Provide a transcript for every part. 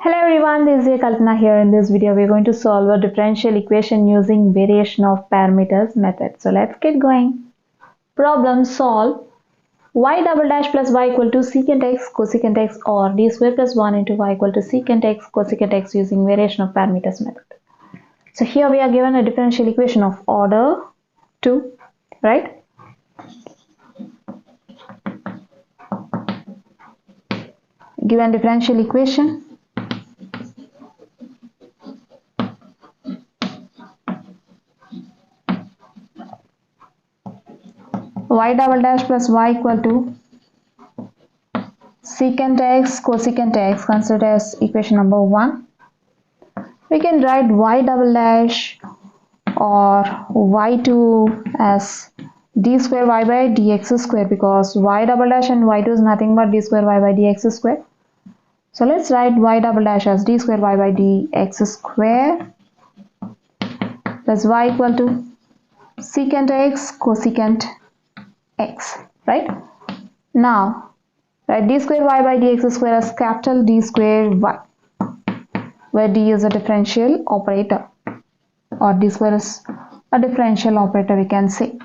Hello everyone, this is Chinnaiah Kalpana here. In this video, we're going to solve a differential equation using variation of parameters method. So let's get going. Problem solve y double dash plus y equal to secant x cosecant x or d square plus 1 into y equal to secant x cosecant x using variation of parameters method. So here we are given a differential equation of order 2, right? Given differential equation y double dash plus y equal to secant x cosecant x, considered as equation number 1. We can write y double dash or y2 as d square y by dx square, because y double dash and y2 is nothing but d square y by dx square. So let's write y double dash as d square y by dx square plus y equal to secant x cosecant x, right? Now write d square y by dx square as capital D square y, where d is a differential operator, or d square is a differential operator, we can say.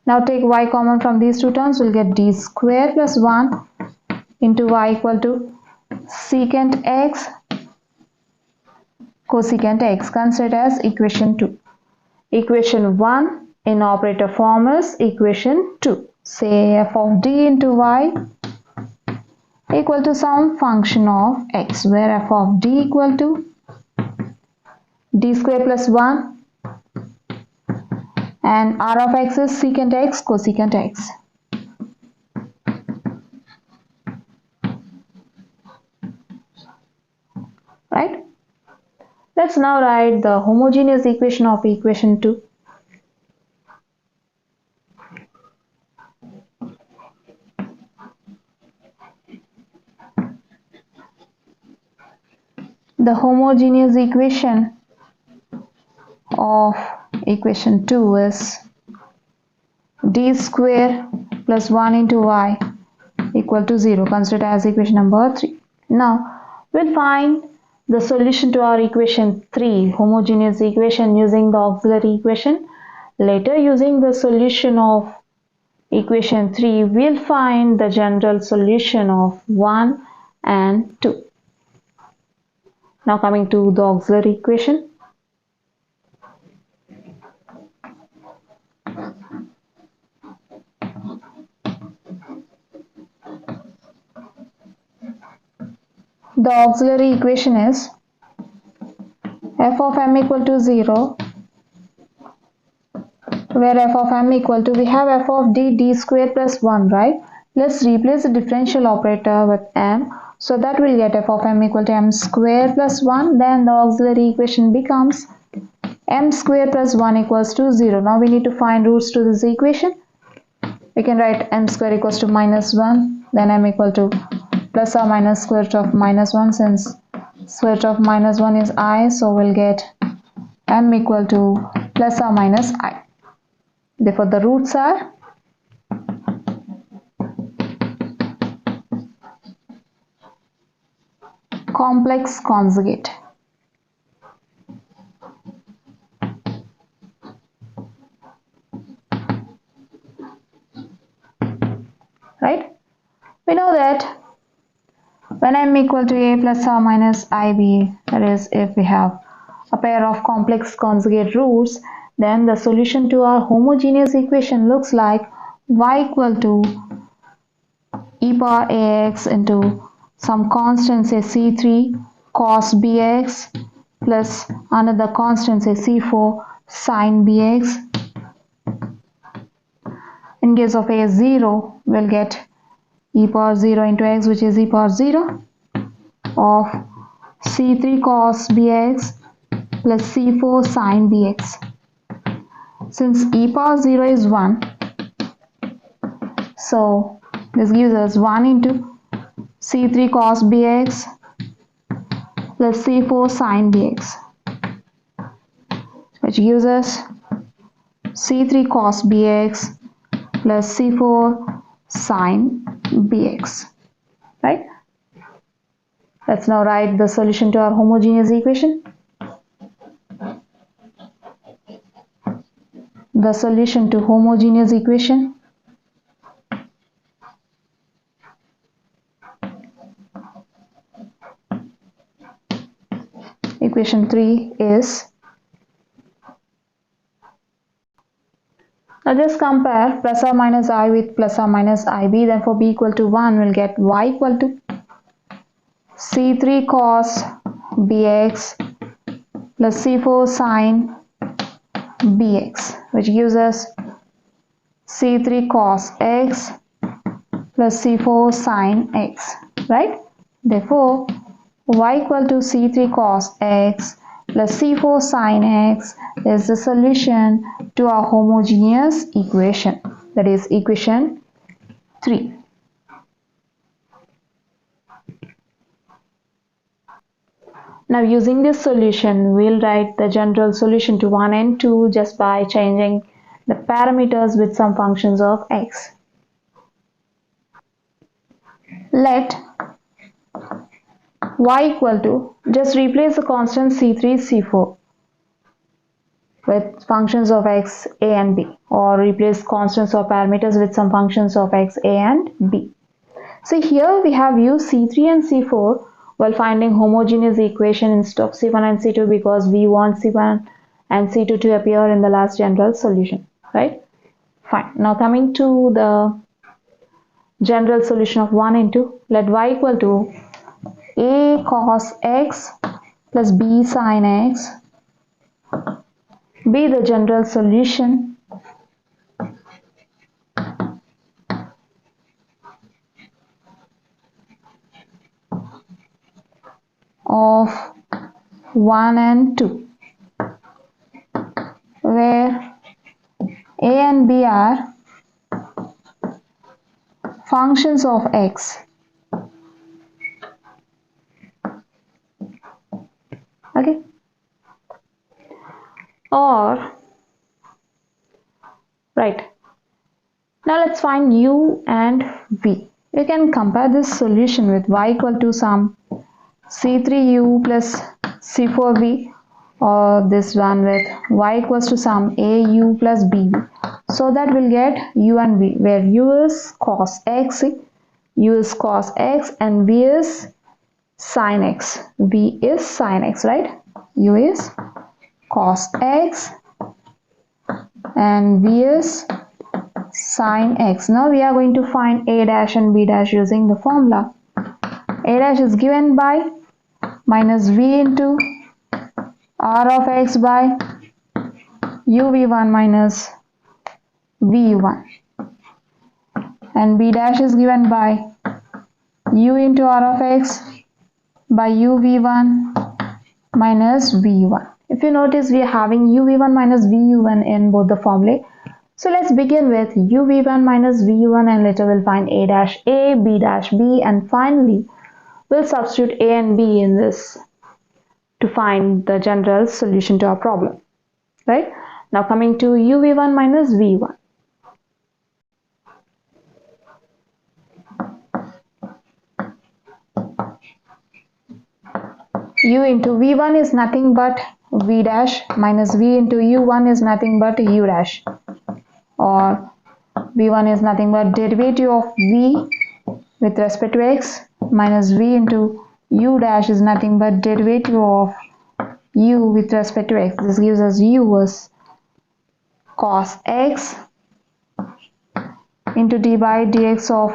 Now take y common from these two terms, we'll get d square plus 1 into y equal to secant x cosecant x, considered as equation 2. Equation 1 in operator form is equation 2. Say f of d into y equal to some function of x, where f of d equal to d square plus 1 and r of x is secant x cosecant x. Right? Let's now write the homogeneous equation of equation 2. The homogeneous equation of equation 2 is d square plus 1 into y equal to 0, considered as equation number 3. Now we'll find the solution to our equation 3, homogeneous equation, using the auxiliary equation. Later, using the solution of equation 3, we'll find the general solution of 1 and 2. Now coming to the auxiliary equation. The auxiliary equation is f of m equal to 0, where f of m equal to, we have f of d square plus 1, right? Let's replace the differential operator with m, so that we'll get f of m equal to m square plus 1. Then the auxiliary equation becomes m square plus 1 equals to 0. Now we need to find roots to this equation. We can write m square equals to minus 1, then m equal to plus or minus square root of minus 1, since square root of minus 1 is I, so we'll get m equal to plus or minus I. Therefore the roots are complex conjugate. Right? We know that when m equal to a plus or minus ib, that is, if we have a pair of complex conjugate roots, then the solution to our homogeneous equation looks like y equal to e power ax into some constant, say c3 cos bx, plus another constant, say c4 sin bx. In case of a 0, we'll get e power 0 into x, which is e power 0 of c3 cos bx plus c4 sin bx. Since e power 0 is 1, so this gives us 1 into c3 cos bx plus c4 sin bx, which gives us c3 cos bx plus c4 sin bx, right? Let's now write the solution to our homogeneous equation. The solution to homogeneous equation. Equation 3 is, now just compare plus or minus I with plus or minus IB. Then for B equal to 1, we'll get Y equal to C3 cos BX plus C4 sin BX, which gives us C3 cos X plus C4 sin X, right? Therefore, Y equal to C3 cos X plus C4 sin X is the solution to our homogeneous equation, that is equation 3. Now using this solution, we'll write the general solution to 1 and 2 just by changing the parameters with some functions of x. Let y equal to, just replace the constant C3, C4 with functions of x, a and b, or replace constants or parameters with some functions of x, a and b. So here we have used C3 and C4 while finding homogeneous equation instead of C1 and C2 because we want C1 and C2 to appear in the last general solution, right? Fine. Now coming to the general solution of 1 and 2, let y equal to a cos x plus b sin x be the general solution of 1 and 2, where a and b are functions of x. Okay, or right, now let's find u and v. You can compare this solution with y equal to some C3u plus C4v, or this one with y equals to some au plus bv. So that we'll get u and v, where u is cos x, and v is sin x. V is sin x, right? U is cos x and v is sin x. Now we are going to find a dash and b dash using the formula. A dash is given by minus v into r of x by uv1 minus vu1, and b dash is given by u into r of x by uv1 minus vu1. If you notice, we are having uv1 minus vu1 in both the formulae. So let's begin with uv1 minus vu1, and later we'll find a dash a, b dash b, and finally we'll substitute a and b in this to find the general solution to our problem, right? Now coming to uv1 minus v1. U into v1 is nothing but v dash minus v into u1 is nothing but u dash, or v1 is nothing but derivative of v with respect to x minus v into u dash is nothing but derivative of u with respect to x. This gives us u as cos x into d by dx of,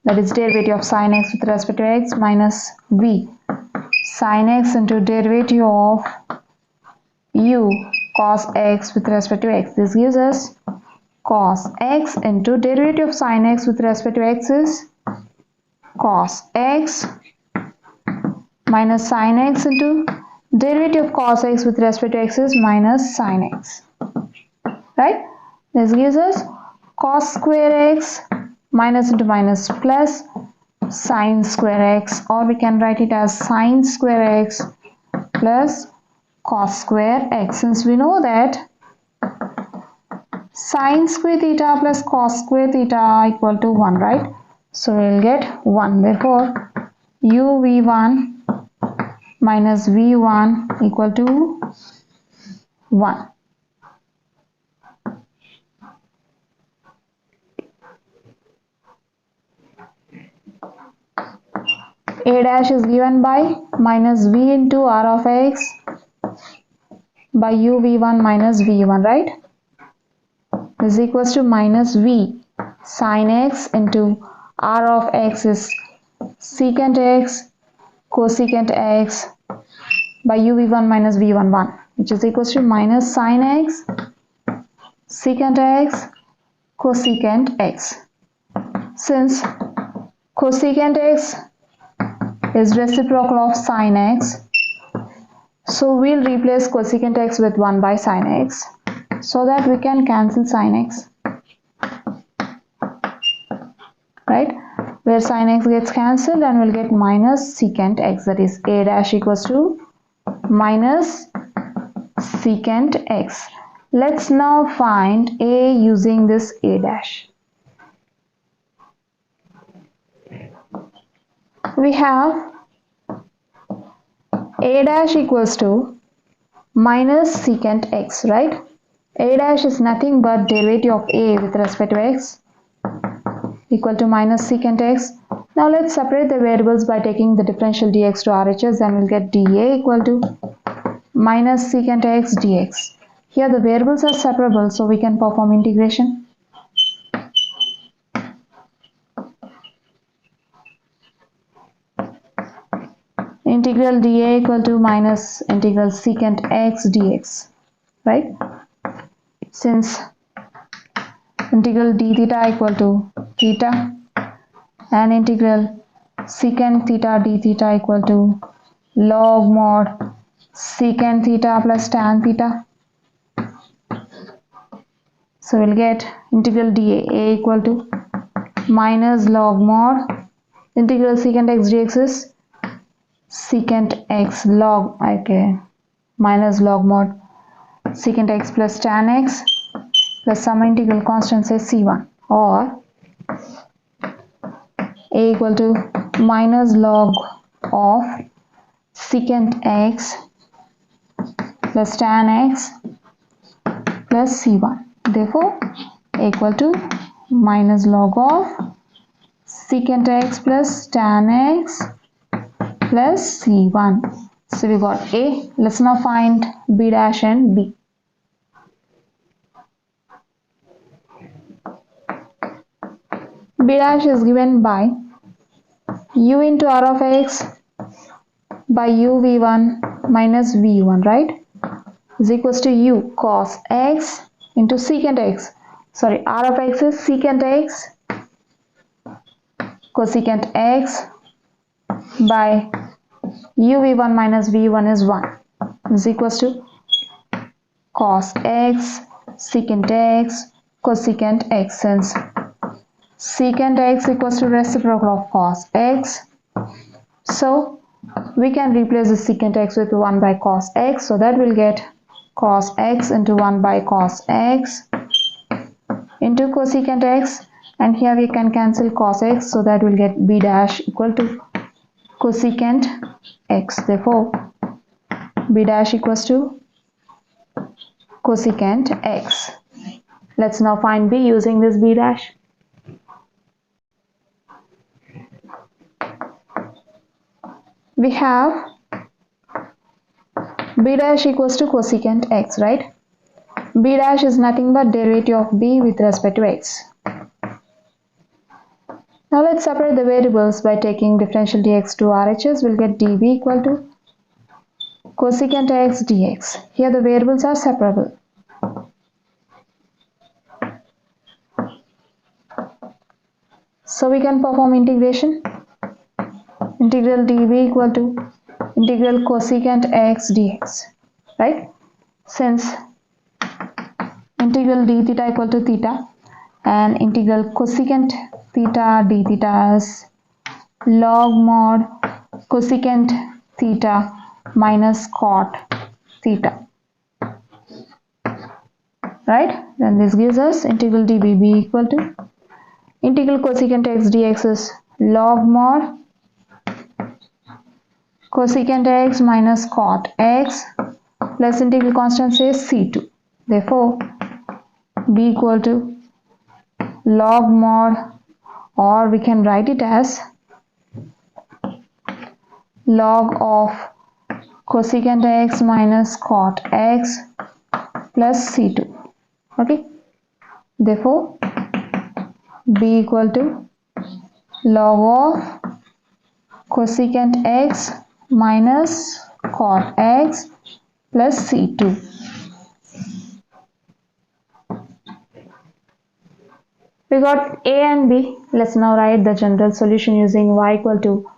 that is derivative of sin x with respect to x, minus v sin x into derivative of u cos x with respect to x. This gives us cos x into derivative of sin x with respect to x is cos x minus sin x into derivative of cos x with respect to x is minus sin x, right? This gives us cos square x minus into minus plus sin square x, or we can write it as sin square x plus cos square x, since we know that sin square theta plus cos square theta equal to 1, right? So we'll get 1. Therefore uv1 minus v1 equal to 1. A dash is given by minus v into r of x by uv1 minus v1, right? Is equals to minus v sin x into r of x is secant x cosecant x by uv1 minus v1 1, which is equals to minus sin x secant x cosecant x. Since cosecant x is reciprocal of sin x, so we'll replace cosecant x with 1 by sin x so that we can cancel sin x, right? Where sin x gets cancelled and we'll get minus secant x, that is a dash equals to minus secant x. Let's now find a using this a dash. We have a dash equals to minus secant x, right? A dash is nothing but derivative of a with respect to x equal to minus secant x. Now let's separate the variables by taking the differential dx to RHS, then we'll get dA equal to minus secant x dx. Here the variables are separable, so we can perform integration. Integral dA equal to minus integral secant x dx, right? Since integral d theta equal to theta and integral secant theta d theta equal to log mod secant theta plus tan theta. So we'll get integral dA equal to minus log mod integral secant x dx is secant x log, okay, minus log mod secant x plus tan x plus some integral constant says c1, or a equal to minus log of secant x plus tan x plus c1. Therefore a equal to minus log of secant x plus tan x plus c1. So we got a. Let's now find b dash and b. B dash is given by u into r of x by uv1 minus v1, right? Is equals to u cos x into secant x. Sorry, r of x is secant x cosecant x by uv1 minus v1 is 1. Is equals to cos x secant x cosecant x, since secant x equals to reciprocal of cos x, so we can replace the secant x with 1 by cos x, so that we'll get cos x into 1 by cos x into cosecant x, and here we can cancel cos x, so that we'll get b dash equal to cosecant x. Therefore b dash equals to cosecant x. Let's now find b using this b dash. We have b dash equals to cosecant x, right? B dash is nothing but derivative of b with respect to x. Now let's separate the variables by taking differential dx to RHS. We'll get db equal to cosecant x dx. Here the variables are separable. So we can perform integration. Integral db equal to integral cosecant x dx, right? Since integral d theta equal to theta and integral cosecant theta d theta is log mod cosecant theta minus cot theta, right? Then this gives us integral dbb equal to integral cosecant x dx is log mod cosecant x minus cot x plus integral constant says c2. Therefore, b equal to log mod, or we can write it as log of cosecant x minus cot x plus c2. Okay, therefore b equal to log of cosecant x minus cot x plus c2. We got a and b. Let's now write the general solution using y equal to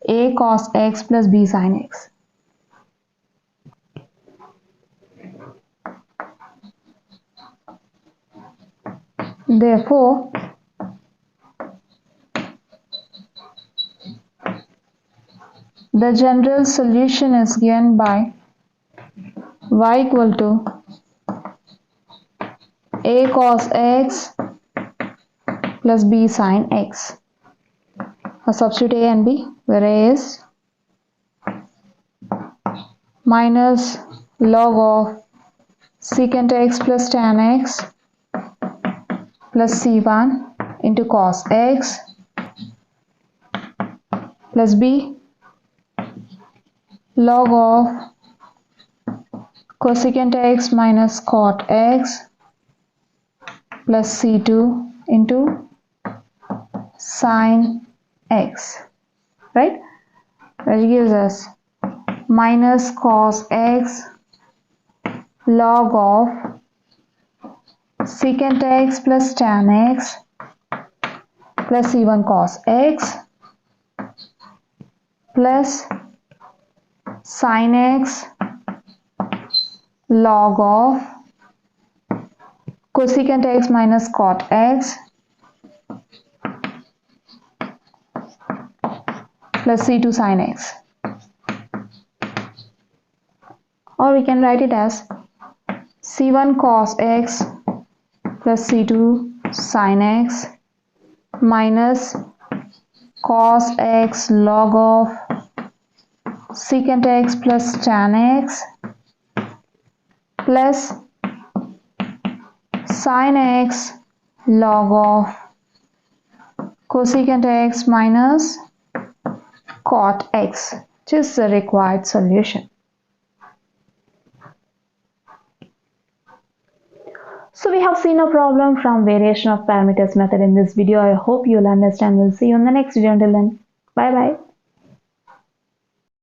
a cos x plus b sin x. Therefore, the general solution is given by y equal to a cos x plus b sin x. Now substitute a and b, where a is minus log of secant x plus tan x plus c1 into cos x plus b log of cosecant x minus cot x plus c2 into sin x, right? Which gives us minus cos x log of secant x plus tan x plus c1 cos x plus sin x log of cosecant x minus cot x plus c2 sin x. Or we can write it as c1 cos x plus c2 sin x minus cos x log of secant x plus tan x plus sin x log of cosecant x minus cot x, which is the required solution. So we have seen a problem from variation of parameters method in this video. I hope you'll understand. We'll see you in the next video. Until then, bye bye.